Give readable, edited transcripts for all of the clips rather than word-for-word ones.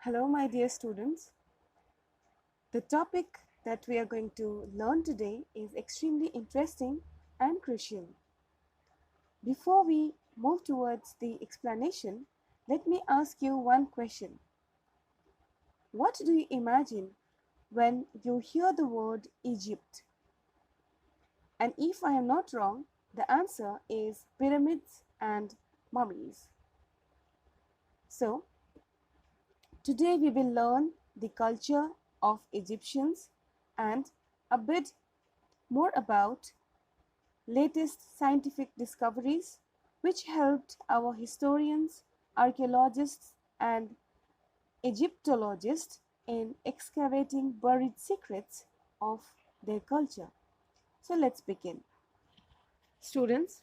Hello, my dear students. The topic that we are going to learn today is extremely interesting and crucial. Before we move towards the explanation, let me ask you one question. What do you imagine when you hear the word Egypt? And if I am not wrong, the answer is pyramids and mummies. So, today we will learn the culture of Egyptians and a bit more about latest scientific discoveries which helped our historians, archaeologists and Egyptologists in excavating buried secrets of their culture. So let's begin. Students,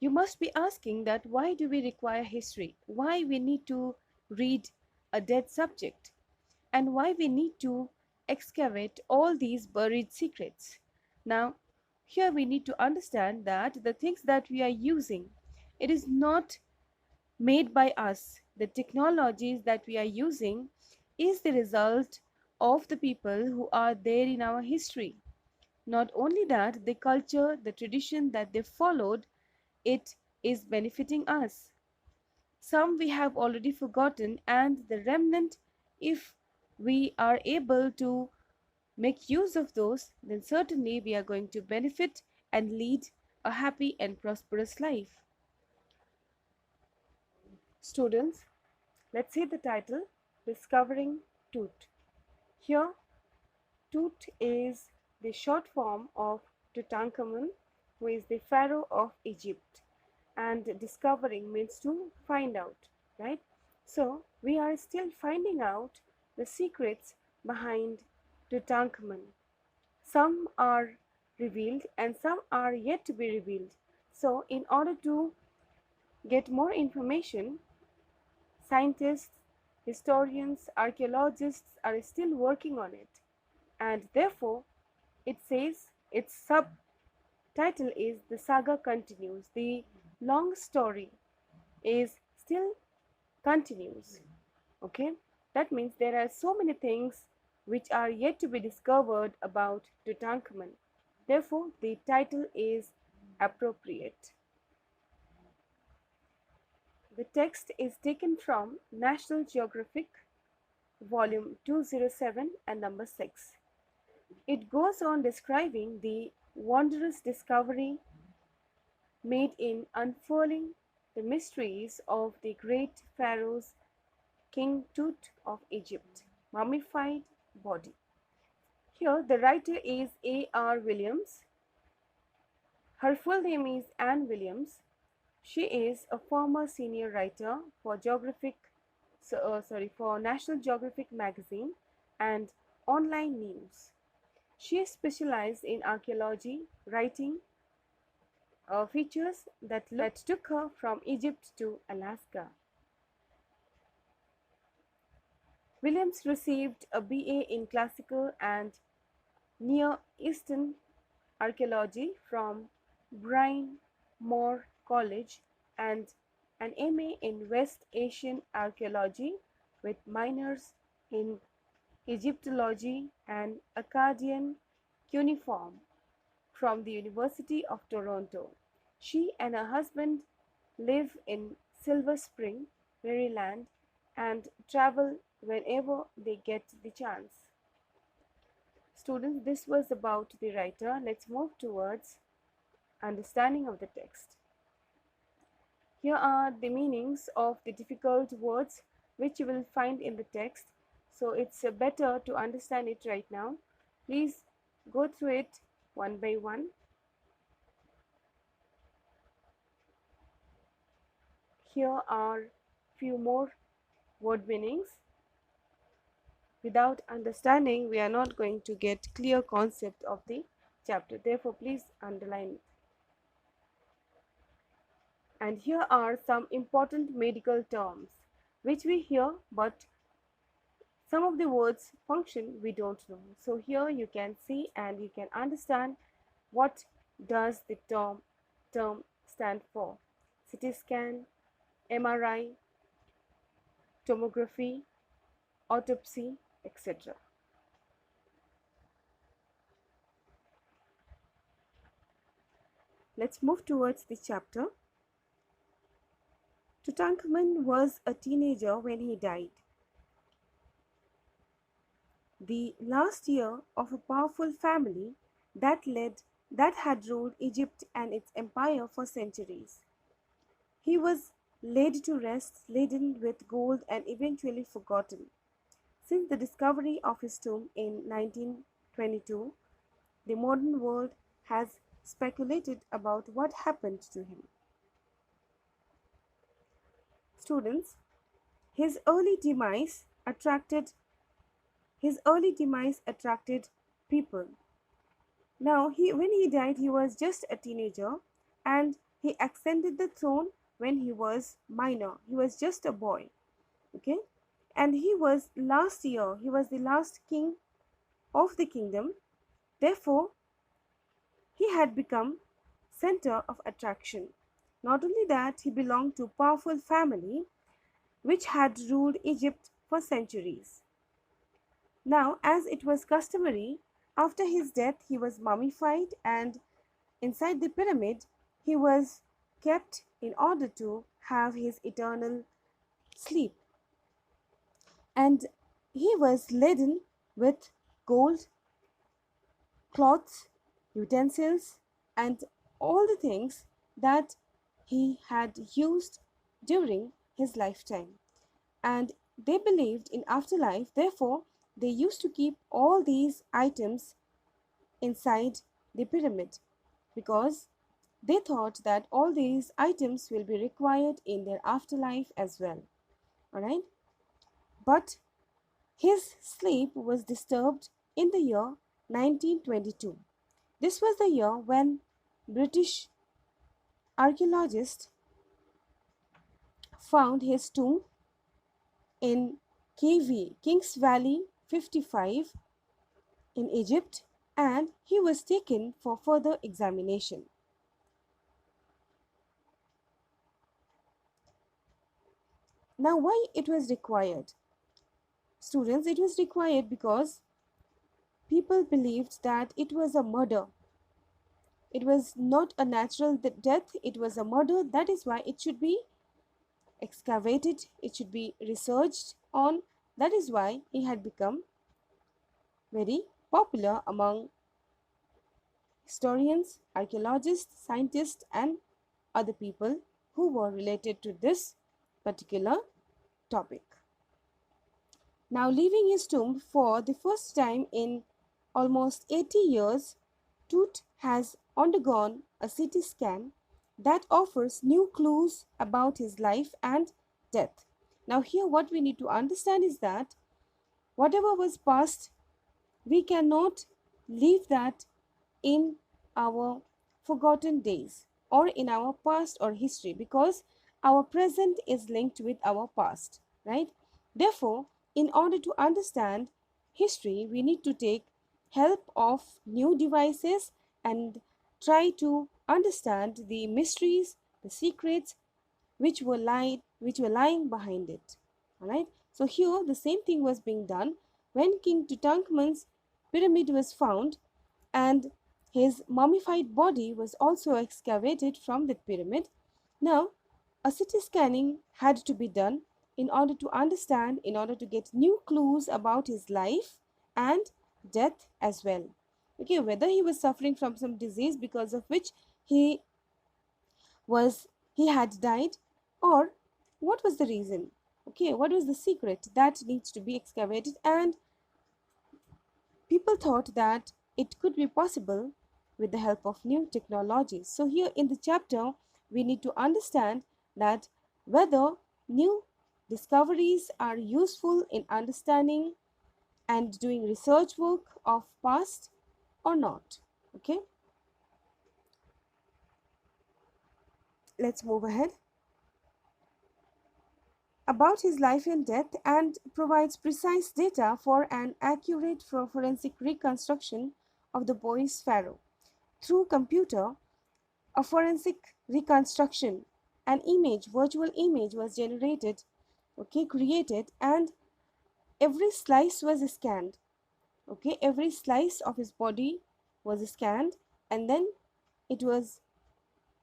you must be asking that why do we require history? Why we need to read a dead subject? And why we need to excavate all these buried secrets? Now, here we need to understand that the things that we are using, it is not made by us. The technologies that we are using is the result of the people who are there in our history. Not only that, the culture, the tradition that they followed, it is benefiting us. Some we have already forgotten, and the remnant, if we are able to make use of those, then certainly we are going to benefit and lead a happy and prosperous life. Students, let's see the title, Discovering Tut. Here, Tut is the short form of Tutankhamun, who is the Pharaoh of Egypt. And discovering means to find out, right? So, we are still finding out the secrets behind Tutankhamun. Some are revealed and some are yet to be revealed. So, in order to get more information, scientists, historians, archaeologists are still working on it, and therefore it says its subtitle is The Saga Continues. The long story is still continues. Okay, that means there are so many things which are yet to be discovered about Tutankhamun. Therefore, the title is appropriate. The text is taken from National Geographic, volume 207 and number 6. It goes on describing the wondrous discovery made in unfurling the mysteries of the great pharaoh's King Tut of Egypt, mummified body. Here the writer is A.R. Williams. Her full name is Anne Williams. She is a former senior writer for for National Geographic magazine and online news. She specialized in archaeology, writing features that took her from Egypt to Alaska. Williams received a BA in classical and Near Eastern archaeology from Bryn Mawr College and an MA in West Asian archaeology with minors in Egyptology and Akkadian cuneiform from the University of Toronto. She and her husband live in Silver Spring, Maryland, and travel whenever they get the chance. Students, this was about the writer. Let's move towards understanding of the text. Here are the meanings of the difficult words which you will find in the text. So it's better to understand it right now. Please go through it one by one. Here are few more word meanings. Without understanding, we are not going to get clear concept of the chapter. Therefore, please underline it. And here are some important medical terms which we hear, but some of the words function we don't know. So here you can see and you can understand what does the term stand for. CT scan, MRI, tomography, autopsy, etc. Let's move towards the chapter. Tutankhamun was a teenager when he died. The last year of a powerful family that had ruled Egypt and its empire for centuries. He was laid to rest laden with gold and eventually forgotten. Since the discovery of his tomb in 1922, the modern world has speculated about what happened to him. Students, his early demise attracted people. Now, when he died, he was just a teenager, and he ascended the throne when he was minor. He was just a boy, okay? And he was the last king of the kingdom. Therefore, he had become center of attraction. Not only that, he belonged to a powerful family which had ruled Egypt for centuries. Now, as it was customary, after his death he was mummified, and inside the pyramid he was kept in order to have his eternal sleep. And he was laden with gold, cloths, utensils, and all the things that he had used during his lifetime. And they believed in afterlife, therefore, they used to keep all these items inside the pyramid because they thought that all these items will be required in their afterlife as well. Alright? But his sleep was disturbed in the year 1922. This was the year when British archaeologists found his tomb in King's Valley 55 in Egypt, and he was taken for further examination. Now, why it was required? Students, it was required because people believed that it was a murder. It was not a natural death, it was a murder. That is why it should be excavated, it should be researched on. That is why he had become very popular among historians, archaeologists, scientists, and other people who were related to this particular topic. Now, leaving his tomb for the first time in almost 80 years, Tut has undergone a CT scan that offers new clues about his life and death. Now, here what we need to understand is that whatever was past, we cannot leave that in our forgotten days or in our past or history, because our present is linked with our past, right? Therefore, in order to understand history, we need to take help of new devices and try to understand the mysteries, the secrets which were lying behind it. All right. So here the same thing was being done when King Tutankhamun's pyramid was found, and his mummified body was also excavated from that pyramid. Now, a CT scanning had to be done in order to understand, in order to get new clues about his life and death as well. Okay, whether he was suffering from some disease because of which he had died, or what was the reason. Okay, what was the secret that needs to be excavated, and people thought that it could be possible with the help of new technologies. So here in the chapter, we need to understand that whether new discoveries are useful in understanding and doing research work of past or not. Okay, let's move ahead. About his life and death, and provides precise data for an accurate forensic reconstruction of the boy's pharaoh. Through computer, a forensic reconstruction, virtual image was created, and every slice was scanned. Okay, every slice of his body was scanned, and then it was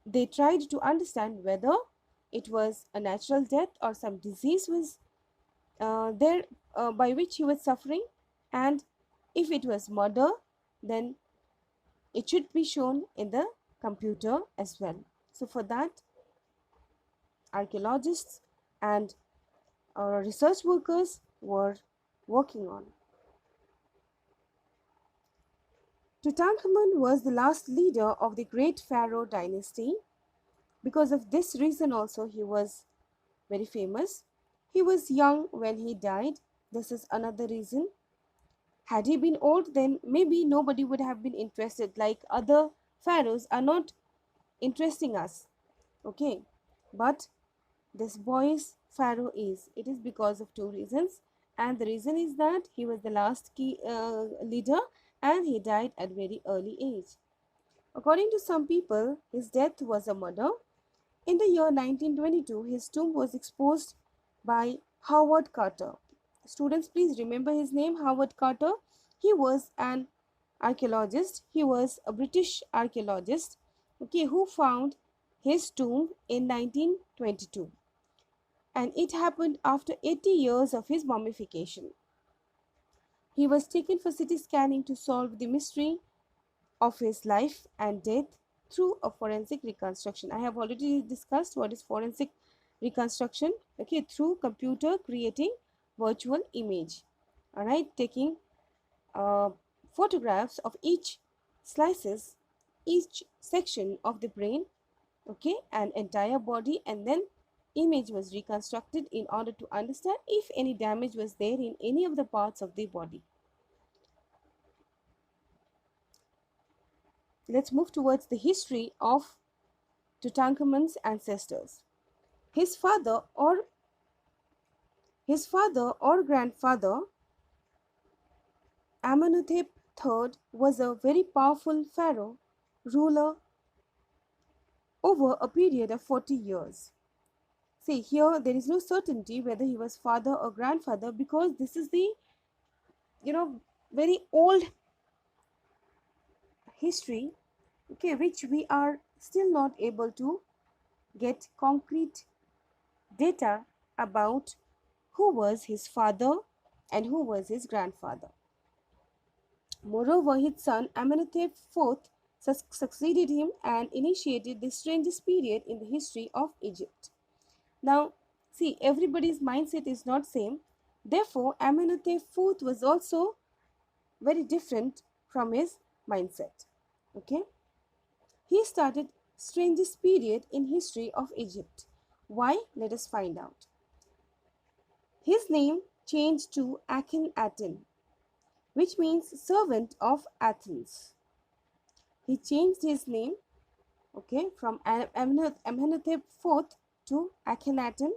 they tried to understand whether it was a natural death or some disease was there by which he was suffering, and if it was murder, then it should be shown in the computer as well. So for that, archaeologists and research workers were working on. Tutankhamun was the last leader of the great Pharaoh Dynasty. Because of this reason also he was very famous. He was young when he died. This is another reason. Had he been old, then maybe nobody would have been interested, like other pharaohs are not interesting us. Okay, but this boy's pharaoh is. It is because of two reasons, and the reason is that he was the last key leader and he died at very early age. According to some people, his death was a murder. In the year 1922, his tomb was exposed by Howard Carter. Students, please remember his name, Howard Carter. He was an archaeologist. He was a British archaeologist, okay, who found his tomb in 1922. And it happened after 80 years of his mummification. He was taken for CT scanning to solve the mystery of his life and death through a forensic reconstruction. I have already discussed what is forensic reconstruction, okay, through computer creating virtual image, all right, taking photographs of each slices, each section of the brain, okay, and entire body, and then image was reconstructed in order to understand if any damage was there in any of the parts of the body. Let's move towards the history of Tutankhamun's ancestors. His father or grandfather, Amenhotep III, was a very powerful pharaoh ruler over a period of 40 years. See, here there is no certainty whether he was father or grandfather, because this is the very old history, okay, which we are still not able to get concrete data about who was his father and who was his grandfather. Moreover, his son Amenhotep IV succeeded him and initiated the strangest period in the history of Egypt. Now, see, everybody's mindset is not same. Therefore, Amenhotep IV was also very different from his mindset. Okay, he started strangest period in history of Egypt. Why? Let us find out. His name changed to Akhenaten, which means servant of Athens. He changed his name, okay, from Amenhotep IV to Akhenaten.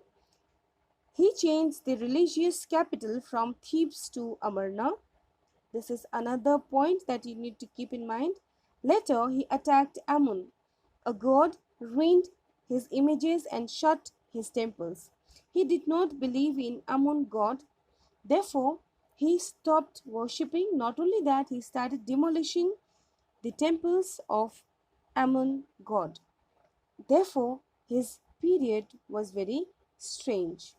He changed the religious capital from Thebes to Amarna. This is another point that you need to keep in mind. Later, he attacked Amun, a god, ruined his images and shut his temples. He did not believe in Amun god. Therefore, he stopped worshipping. Not only that, he started demolishing the temples of Amun god. Therefore, his period was very strange.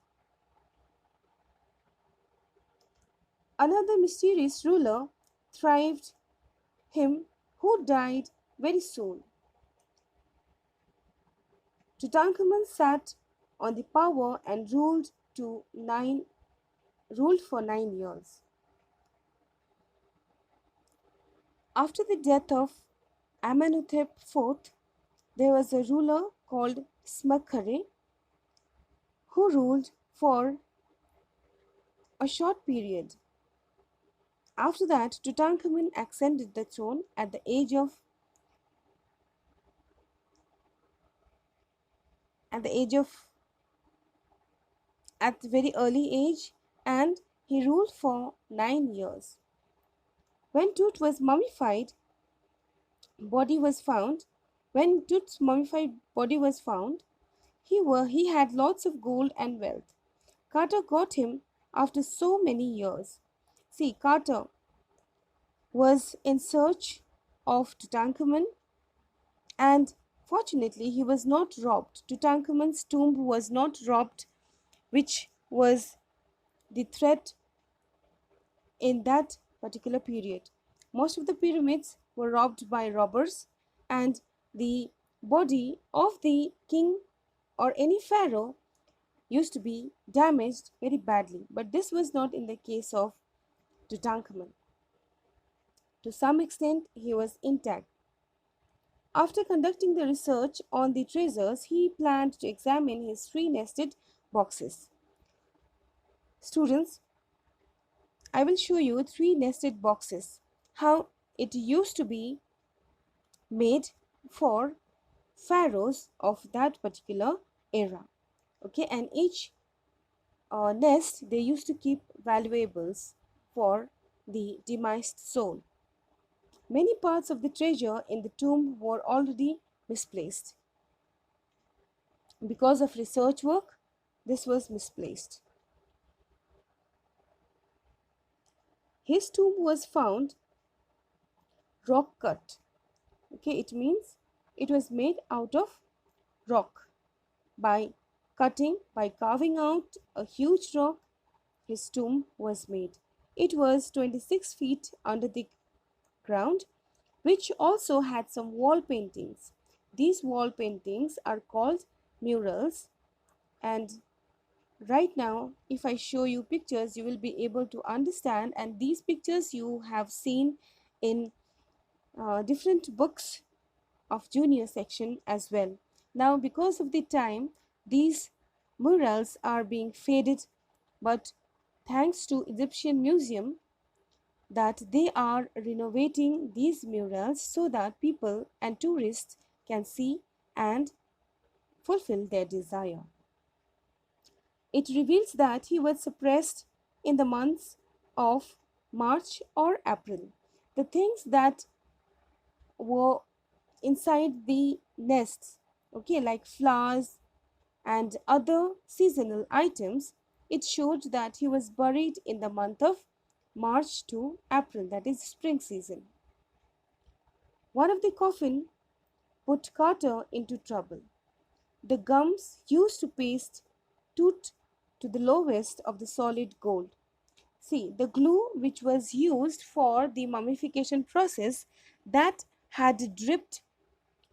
Another mysterious ruler thrived him, who died very soon. Tutankhamun sat on the power and ruled for 9 years. After the death of Amenhotep IV, there was a ruler called Smukkare who ruled for a short period. After that, Tutankhamun ascended the throne at the very early age, and he ruled for 9 years. When Tut was mummified, body was found. When Tut's mummified body was found, he had lots of gold and wealth. Carter got him after so many years. See, Carter was in search of Tutankhamun, and fortunately he was not robbed. Tutankhamun's tomb was not robbed, which was the threat in that particular period. Most of the pyramids were robbed by robbers, and the body of the king or any pharaoh used to be damaged very badly. But this was not in the case of Tutankhamun. To some extent, he was intact. After conducting the research on the treasures, he planned to examine his three nested boxes. Students, I will show you three nested boxes, how it used to be made for pharaohs of that particular era. Okay, and each nest they used to keep valuables for the demised soul. Many parts of the treasure in the tomb were already misplaced. Because of research work, this was misplaced. His tomb was found rock cut. Okay, it means it was made out of rock. By carving out a huge rock, his tomb was made. It was 26 feet under the ground, which also had some wall paintings. These wall paintings are called murals, and right now if I show you pictures you will be able to understand, and these pictures you have seen in different books of junior section as well. Now because of the time these murals are being faded, but thanks to Egyptian Museum that they are renovating these murals so that people and tourists can see and fulfill their desire. It reveals that he was suppressed in the months of March or April. The things that were inside the nests, okay, like flowers and other seasonal items, it showed that he was buried in the month of March to April, that is spring season. One of the coffin put Carter into trouble. The gums used to paste tooth to the lowest of the solid gold. See, the glue which was used for the mummification process, that had dripped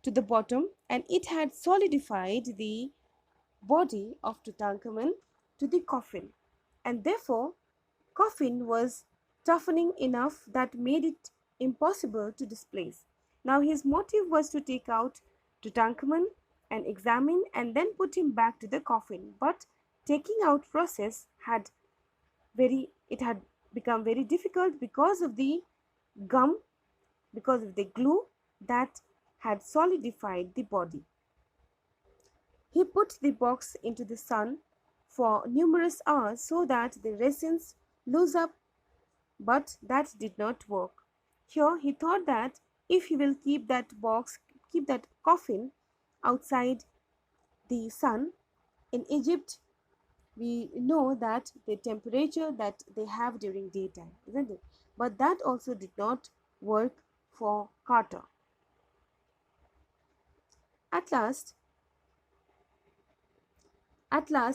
to the bottom and it had solidified the body of Tutankhamun to the coffin, and therefore coffin was toughening enough that made it impossible to displace. Now his motive was to take out Tutankhamun and examine and then put him back to the coffin, but taking out process had become very difficult because of the gum, because of the glue that had solidified the body. He put the box into the sun for numerous hours so that the resins loose up, but that did not work. Here he thought that if he will keep that coffin outside the sun, in Egypt we know that the temperature that they have during daytime, isn't it? But that also did not work for Carter. At last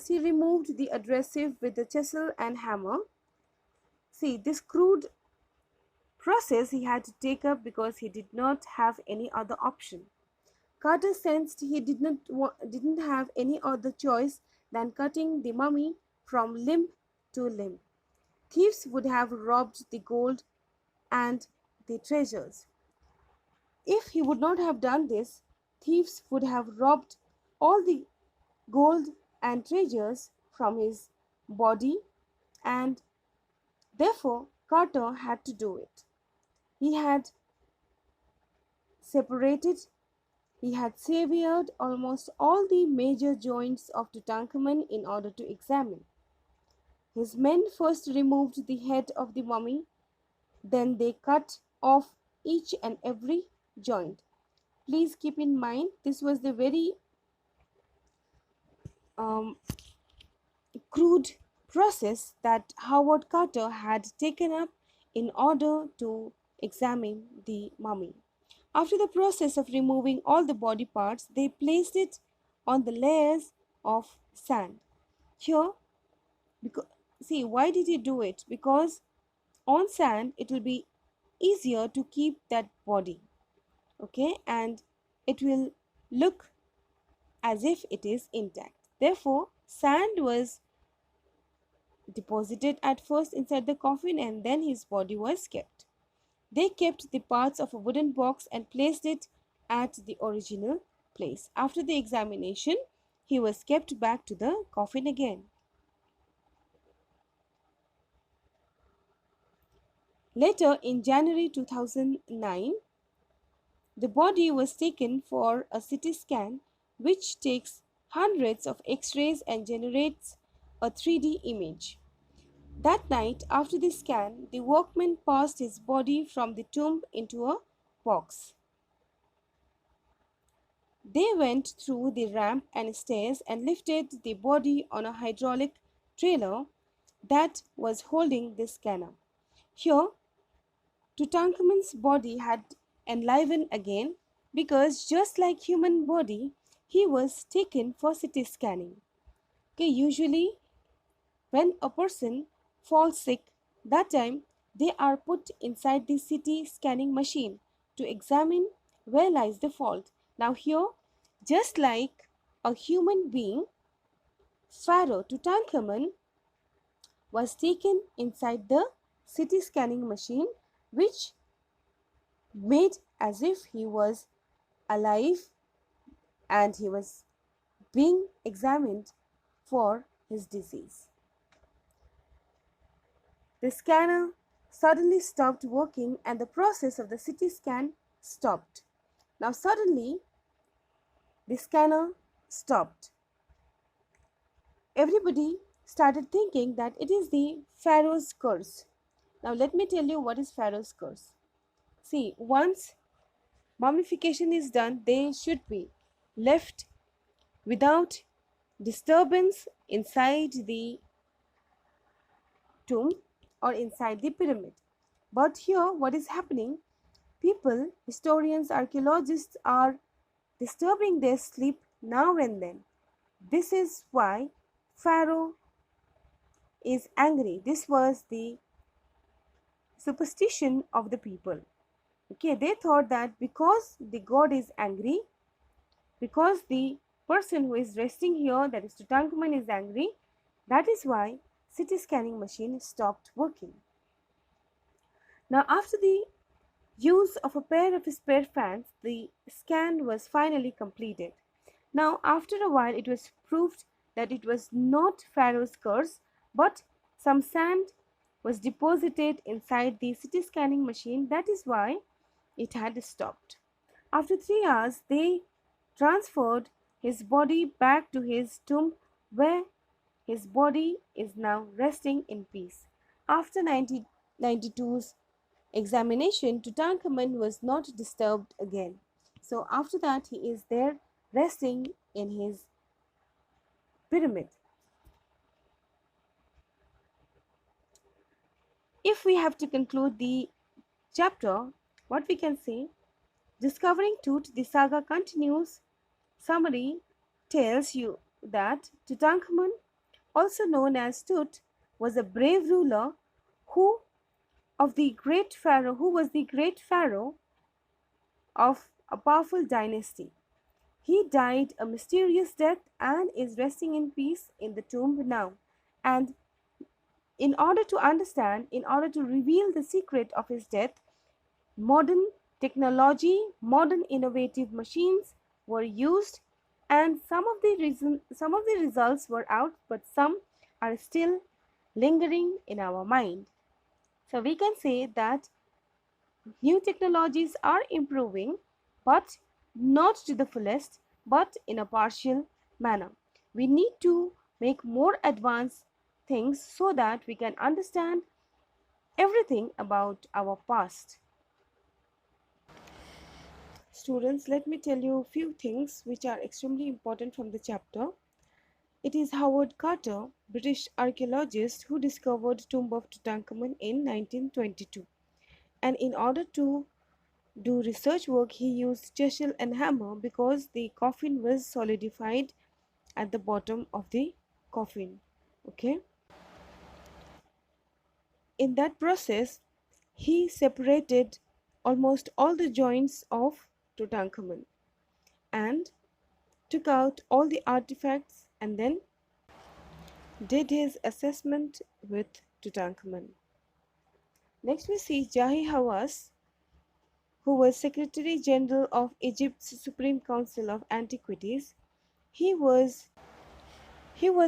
he removed the adhesive with the chisel and hammer. See, this crude process he had to take up because he did not have any other option. Carter sensed he didn't have any other choice than cutting the mummy from limb to limb. Thieves would have robbed the gold and the treasures. If he would not have done this, thieves would have robbed all the gold and treasures from his body, and therefore Carter had to do it. He had severed almost all the major joints of Tutankhamun in order to examine. His men first removed the head of the mummy, then they cut off each and every joint. Please keep in mind this was the very crude process that Howard Carter had taken up in order to examine the mummy. After the process of removing all the body parts, they placed it on the layers of sand. Here, because, see, why did he do it? Because on sand it will be easier to keep that body, okay, and it will look as if it is intact. Therefore, sand was deposited at first inside the coffin and then his body was kept. They kept the parts of a wooden box and placed it at the original place. After the examination, he was kept back to the coffin again. Later, in January 2009, the body was taken for a CT scan, which takes hundreds of X-rays and generates a 3D image. That night, after the scan, the workmen passed his body from the tomb into a box. They went through the ramp and stairs and lifted the body on a hydraulic trailer that was holding the scanner. Here, Tutankhamun's body had enlivened again because just like human body, he was taken for CT scanning. Okay, usually when a person falls sick, that time they are put inside the CT scanning machine to examine where lies the fault. Now here, just like a human being, Pharaoh Tutankhamun was taken inside the CT scanning machine, which made as if he was alive and he was being examined for his disease. The scanner suddenly stopped working and the process of the CT scan stopped. Now suddenly the scanner stopped. Everybody started thinking that it is the Pharaoh's curse. Now let me tell you what is Pharaoh's curse. See, once mummification is done, they should be left without disturbance inside the tomb or inside the pyramid. But here, what is happening? People, historians, archaeologists are disturbing their sleep now and then. This is why Pharaoh is angry. This was the superstition of the people. Okay, they thought that because the god is angry, because the person who is resting here, that is Tutankhamun, is angry, that is why CT scanning machine stopped working. Now, after the use of a pair of spare fans, the scan was finally completed. Now, after a while, it was proved that it was not Pharaoh's curse, but some sand was deposited inside the CT scanning machine. That is why it had stopped. After 3 hours, they transferred his body back to his tomb, where his body is now resting in peace. After 1992's examination, Tutankhamun was not disturbed again. So after that, he is there resting in his pyramid. If we have to conclude the chapter, what we can say, discovering Tut, the saga continues. Summary tells you that Tutankhamun, also known as Tut, was a brave ruler who was the great pharaoh of a powerful dynasty. He died a mysterious death and is resting in peace in the tomb now. And in order to understand, in order to reveal the secret of his death, modern technology, modern innovative machines were used, and some of the results were out, but some are still lingering in our mind. So we can say that new technologies are improving, but not to the fullest, but in a partial manner. We need to make more advanced things so that we can understand everything about our past. Students, let me tell you a few things which are extremely important from the chapter. It is Howard Carter, British archaeologist, who discovered tomb of Tutankhamun in 1922. And in order to do research work, he used chisel and hammer because the coffin was solidified at the bottom of the coffin. Okay. In that process, he separated almost all the joints of Tutankhamun and took out all the artifacts and then did his assessment with Tutankhamun. Next we see Jahi Hawass, who was Secretary General of Egypt's Supreme Council of Antiquities. He was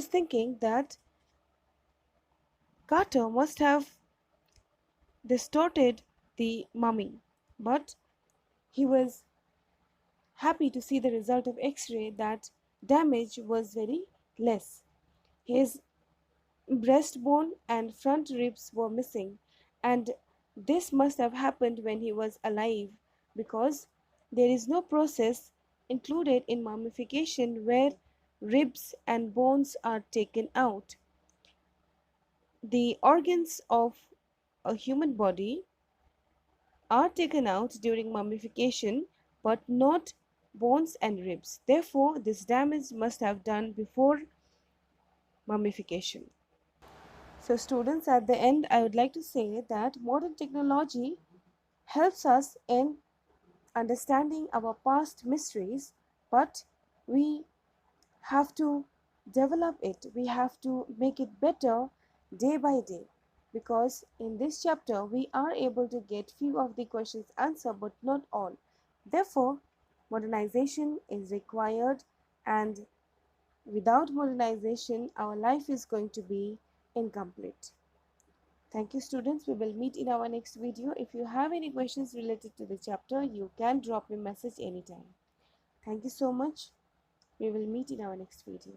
thinking that Carter must have distorted the mummy, but he was happy to see the result of X-ray that damage was very less. His breastbone and front ribs were missing, and this must have happened when he was alive because there is no process included in mummification where ribs and bones are taken out. The organs of a human body are taken out during mummification but not bones and ribs. Therefore, this damage must have done before mummification. So students, at the end, I would like to say that modern technology helps us in understanding our past mysteries, but we have to develop it. We have to make it better day by day, because in this chapter we are able to get few of the questions answered but not all. Therefore, modernization is required, and without modernization our life is going to be incomplete. Thank you students. We will meet in our next video. If you have any questions related to the chapter, you can drop a message anytime. Thank you so much. We will meet in our next video.